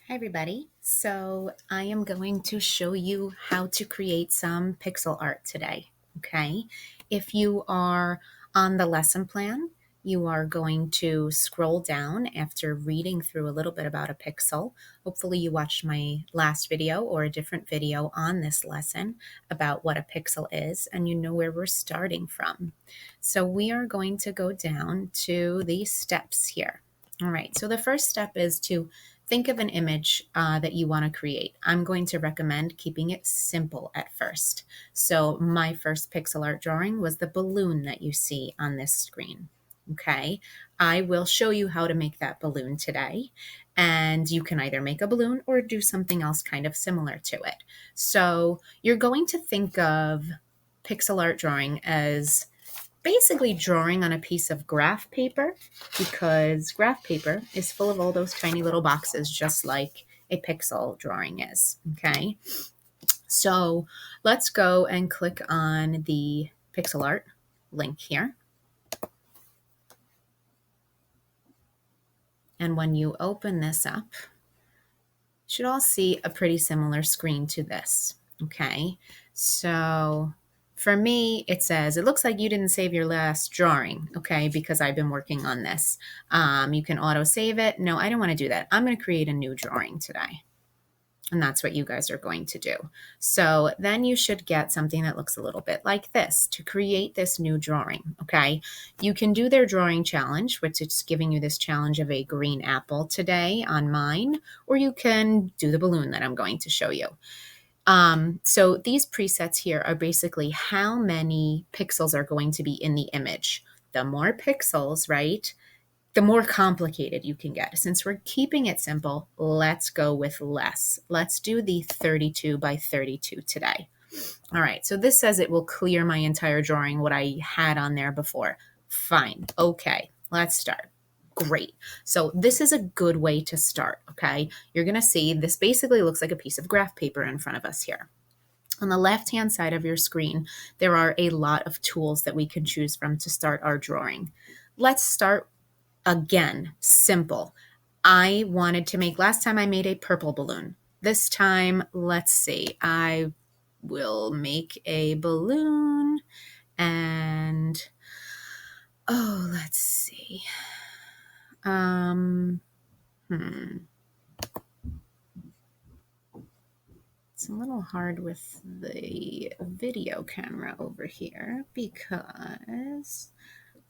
Hi everybody. So I am going to show you how to create some pixel art today, okay? If you are on the lesson plan, you are going to scroll down after reading through a little bit about a pixel. Hopefully you watched my last video or a different video on this lesson about what a pixel is and you know where we're starting from. So we are going to go down to these steps here. All right, so the first step is to think of an image that you want to create. I'm going to recommend keeping it simple at first. So my first pixel art drawing was the balloon that you see on this screen. Okay, I will show you how to make that balloon today. And you can either make a balloon or do something else kind of similar to it. So you're going to think of pixel art drawing as basically drawing on a piece of graph paper, because graph paper is full of all those tiny little boxes, just like a pixel drawing is. Okay, so let's go and click on the pixel art link here. And when you open this up, you should all see a pretty similar screen to this. Okay, so for me, it says, it looks like you didn't save your last drawing, okay, because I've been working on this. You can auto save it. No, I don't want to do that. I'm going to create a new drawing today. And that's what you guys are going to do. So then you should get something that looks a little bit like this to create this new drawing, okay? You can do their drawing challenge, which is giving you this challenge of a green apple today on mine, or you can do the balloon that I'm going to show you. So these presets here are basically how many pixels are going to be in the image. The more pixels, right, the more complicated you can get. Since we're keeping it simple, let's go with less. Let's do the 32 by 32 today. All right, so this says it will clear my entire drawing, what I had on there before. Fine, okay, let's start. Great. So this is a good way to start, okay? You're gonna see this basically looks like a piece of graph paper in front of us here. On the left-hand side of your screen, there are a lot of tools that we can choose from to start our drawing. Let's start again, simple. I wanted to make, last time I made a purple balloon. This time, let's see, I will make a balloon and, oh, let's see. Hmm. It's a little hard with the video camera over here because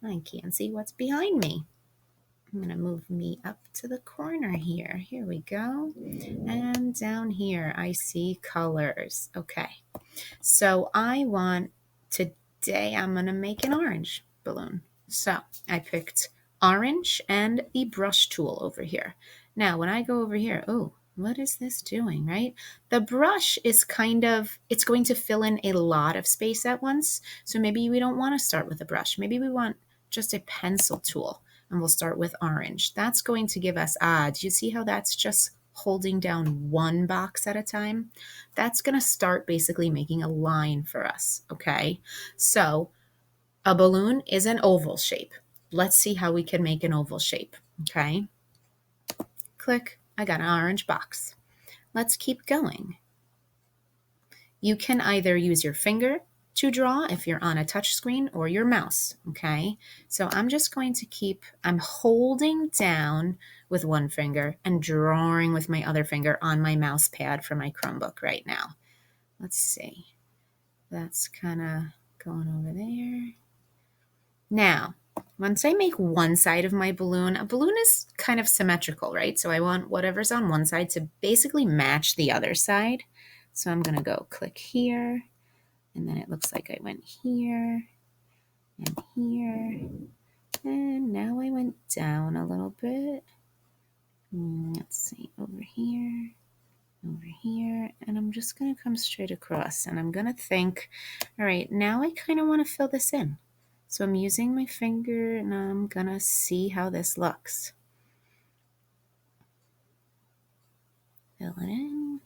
I can't see what's behind me. I'm going to move me up to the corner here. Here we go. And down here, I see colors. Okay. So I want, today I'm going to make an orange balloon. So I picked orange and the brush tool over here. Now, when I go over here, oh, what is this doing, right? The brush is kind of, it's going to fill in a lot of space at once. So maybe we don't want to start with a brush. Maybe we want just a pencil tool. And we'll start with orange. That's going to give us, do you see how that's just holding down one box at a time? That's going to start basically making a line for us, okay? So a balloon is an oval shape. Let's see how we can make an oval shape, okay? Click, I got an orange box. Let's keep going. You can either use your finger to draw if you're on a touch screen or your mouse, okay? So I'm just going to keep, I'm holding down with one finger and drawing with my other finger on my mouse pad for my Chromebook right now. Let's see. That's kind of going over there. Now, once I make one side of my balloon, a balloon is kind of symmetrical, right? So I want whatever's on one side to basically match the other side. So I'm going to go click here. And then it looks like I went here and here. And now I went down a little bit. Let's see, over here, and I'm just going to come straight across. And I'm going to think, all right, now I kind of want to fill this in. So I'm using my finger and I'm going to see how this looks. Fill it in.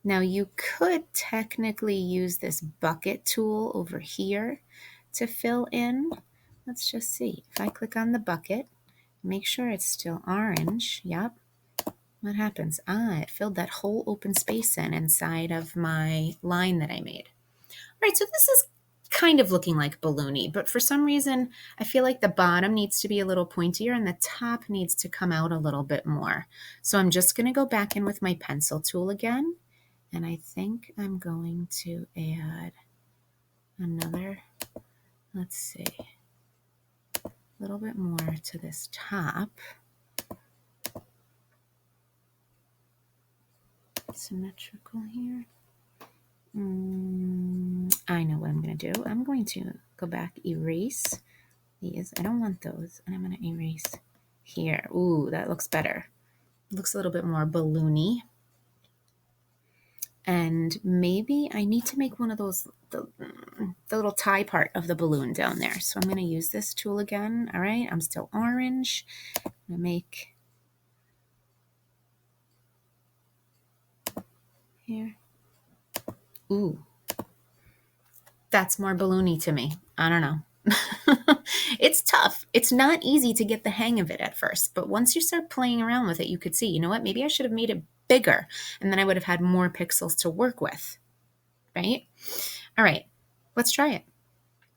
Now you could technically use this bucket tool over here to fill in. Let's just see. If I click on the bucket, make sure it's still orange. Yep. what happens? Ah, it filled that whole open space in inside of my line that I made. All right, so this is kind of looking like balloony, but for some reason, I feel like the bottom needs to be a little pointier and the top needs to come out a little bit more. So I'm just gonna go back in with my pencil tool again, and I think I'm going to add another, let's see, a little bit more to this top. Symmetrical here. I know what I'm going to do. I'm going to go back, erase these. I don't want those. And I'm going to erase here. Ooh, that looks better. It looks a little bit more balloony. And maybe I need to make one of those, the little tie part of the balloon down there. So I'm going to use this tool again. All right, I'm still orange. I'm going to make here. Ooh, that's more balloony to me. I don't know. It's tough. It's not easy to get the hang of it at first, but once you start playing around with it, you could see, you know what, maybe I should have made it bigger and then I would have had more pixels to work with, right? All right, let's try it.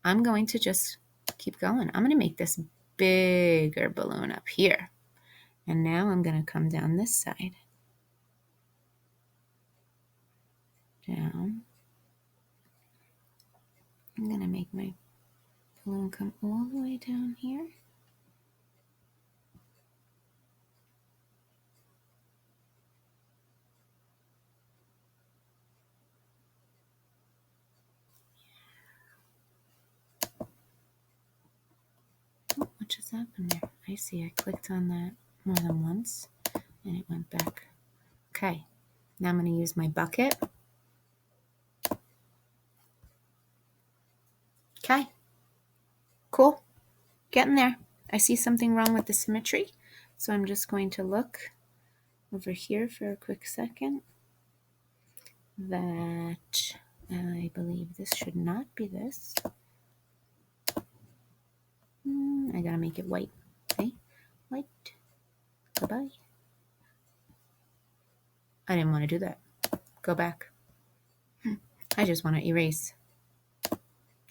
I'm going to just keep going. I'm going to make this bigger balloon up here. And now I'm going to come down this side. Down. I'm going to make my balloon come all the way down here. Oh, what just happened there? I see I clicked on that more than once and it went back. Okay, now I'm going to use my bucket. Okay, cool, getting there. I see something wrong with the symmetry, so I'm just going to look over here for a quick second. That I believe this should not be this. I gotta make it white. Okay, white. Goodbye. I didn't want to do that. Go back. I just want to erase.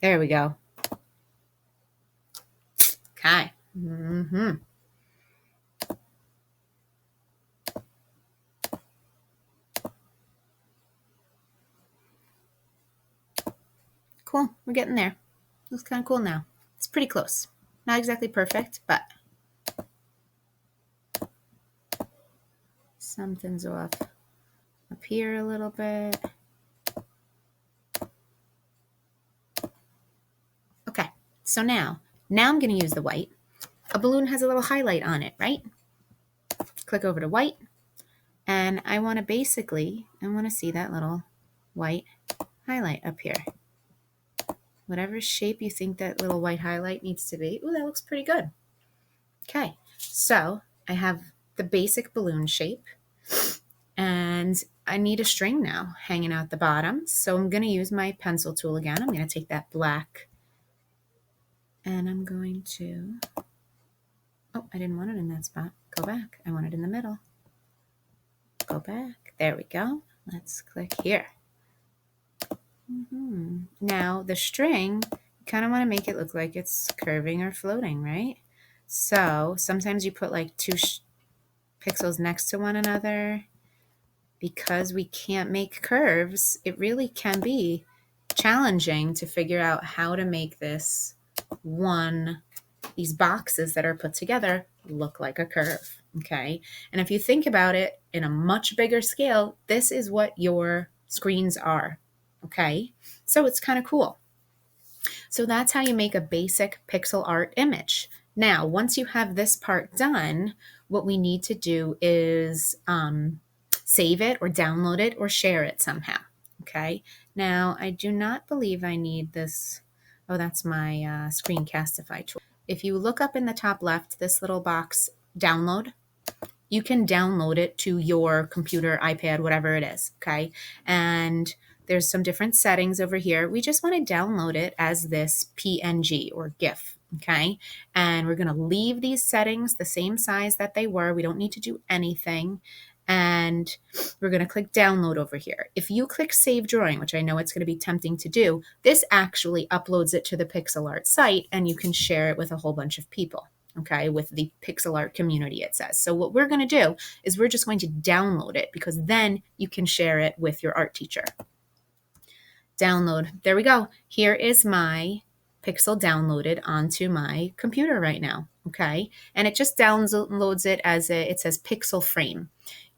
There we go. Okay. Cool. We're getting there. Looks kind of cool now. It's pretty close. Not exactly perfect, but something's off up here a little bit. Okay, so now I'm going to use the white. A balloon has a little highlight on it, right? Click over to white, and I want to see that little white highlight up here. Whatever shape you think that little white highlight needs to be. Ooh, that looks pretty good. Okay, so I have the basic balloon shape, and I need a string now hanging out the bottom. So I'm going to use my pencil tool again. I'm going to take that black, and I'm going to, oh, I didn't want it in that spot. Go back. I want it in the middle. Go back. There we go. Let's click here. Now the string, you kind of want to make it look like it's curving or floating, right? So sometimes you put like two pixels next to one another. Because we can't make curves, it really can be challenging to figure out how to make these boxes that are put together look like a curve, okay? And if you think about it in a much bigger scale, this is what your screens are, okay? So it's kind of cool. So that's how you make a basic pixel art image. Now, once you have this part done, what we need to do is save it or download it or share it somehow, okay? Now, I do not believe I need this. Oh, that's my Screencastify tool. If you look up in the top left, this little box, download, you can download it to your computer, iPad, whatever it is, okay? And there's some different settings over here. We just want to download it as this PNG or GIF, okay? And we're going to leave these settings the same size that they were. We don't need to do anything. and we're going to click download over here. If you click save drawing, which I know it's going to be tempting to do, this actually uploads it to the Pixil Art site and you can share it with a whole bunch of people, okay, with the Pixil Art community, it says. So what we're going to do is we're just going to download it because then you can share it with your art teacher. Download. There we go. Here is my Pixil downloaded onto my computer right now, okay? And it just downloads it as it says Pixil frame.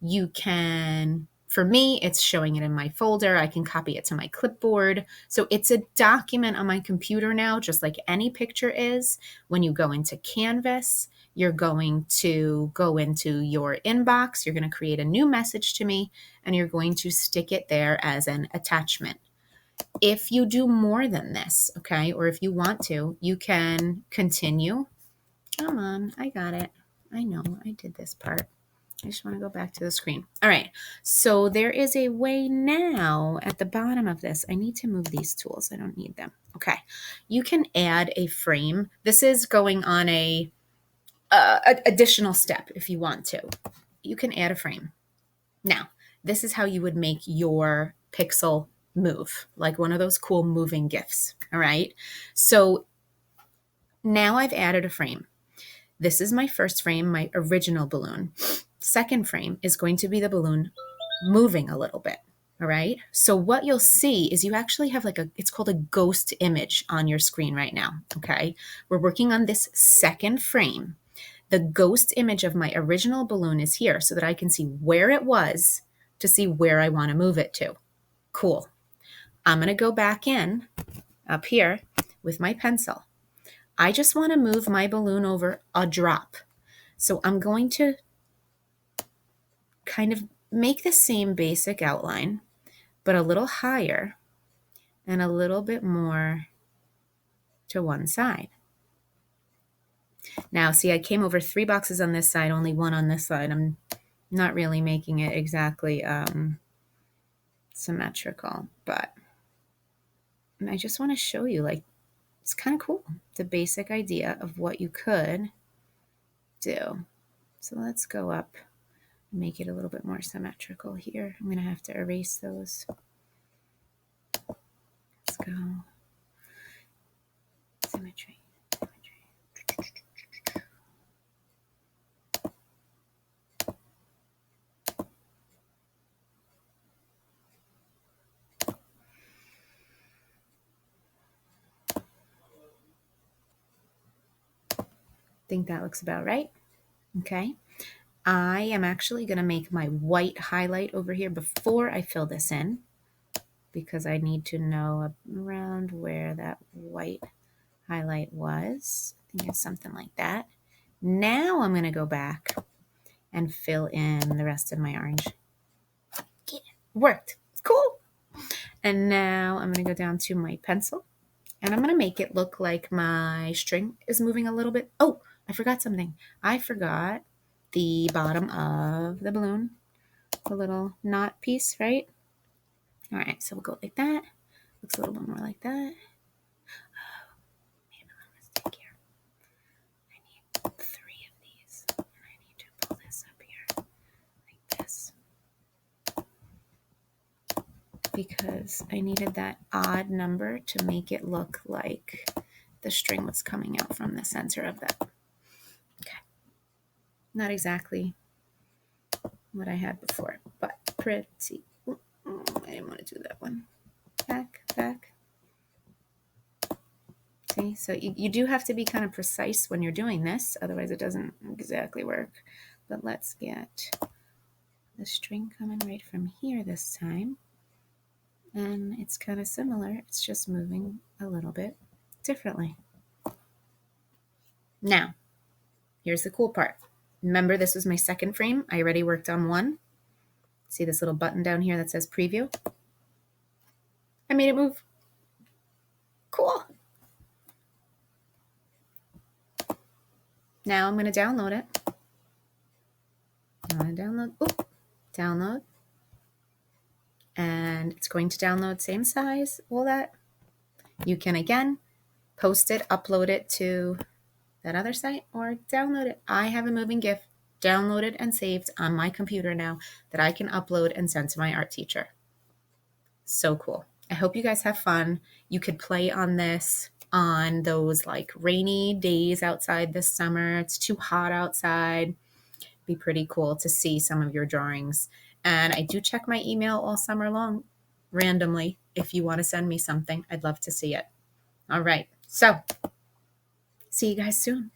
You can, for me, it's showing it in my folder. I can copy it to my clipboard. So it's a document on my computer now, just like any picture is. When you go into Canvas, you're going to go into your inbox. You're going to create a new message to me, and you're going to stick it there as an attachment. If you do more than this, okay, or if you want to, you can continue. Come on, I got it. I know I did this part. I just want to go back to the screen. All right, so there is a way now at the bottom of this. I need to move these tools. I don't need them. Okay, you can add a frame. This is going on a additional step if you want to. You can add a frame. Now, this is how you would make your Pixil move, like one of those cool moving GIFs. All right. So now I've added a frame. This is my first frame, my original balloon. Second frame is going to be the balloon moving a little bit. All right. So what you'll see is you actually have like it's called a ghost image on your screen right now. Okay. We're working on this second frame. The ghost image of my original balloon is here so that I can see where it was to see where I want to move it to. Cool. I'm going to go back in up here with my pencil. I just want to move my balloon over a drop. So I'm going to kind of make the same basic outline, but a little higher and a little bit more to one side. Now, see, I came over 3 boxes on this side, only 1 on this side. I'm not really making it exactly symmetrical, but I just want to show you, like, it's kind of cool, the basic idea of what you could do. So let's go up and make it a little bit more symmetrical here. I'm going to have to erase those. Let's go. Symmetry. I think that looks about right. Okay. I am actually going to make my white highlight over here before I fill this in, because I need to know around where that white highlight was. I think it's something like that. Now I'm going to go back and fill in the rest of my orange. Yeah, worked. Cool. And now I'm going to go down to my pencil, and I'm going to make it look like my string is moving a little bit. Oh, I forgot something. I forgot the bottom of the balloon, the little knot piece, right? All right, so we'll go like that. Looks a little bit more like that. Oh, made a mistake here. I need 3 of these, and I need to pull this up here like this, because I needed that odd number to make it look like the string was coming out from the center of that. Okay. Not exactly what I had before, but pretty. I didn't want to do that one. Back. See, so you do have to be kind of precise when you're doing this, otherwise it doesn't exactly work. But let's get the string coming right from here this time. And it's kind of similar, it's just moving a little bit differently. Now, here's the cool part. Remember, this was my second frame. I already worked on one. See this little button down here that says preview? I made it move. Cool. Now I'm going to download it. I'm going to download. Ooh, download. And it's going to download same size, all that. You can, again, post it, upload it to that other site, or download it. I have a moving GIF. downloaded and saved on my computer now that I can upload and send to my art teacher. So cool. I hope you guys have fun. You could play on this on those like rainy days outside this summer. It's too hot outside. Be pretty cool to see some of your drawings. And I do check my email all summer long randomly. If you want to send me something, I'd love to see it. All right. So see you guys soon.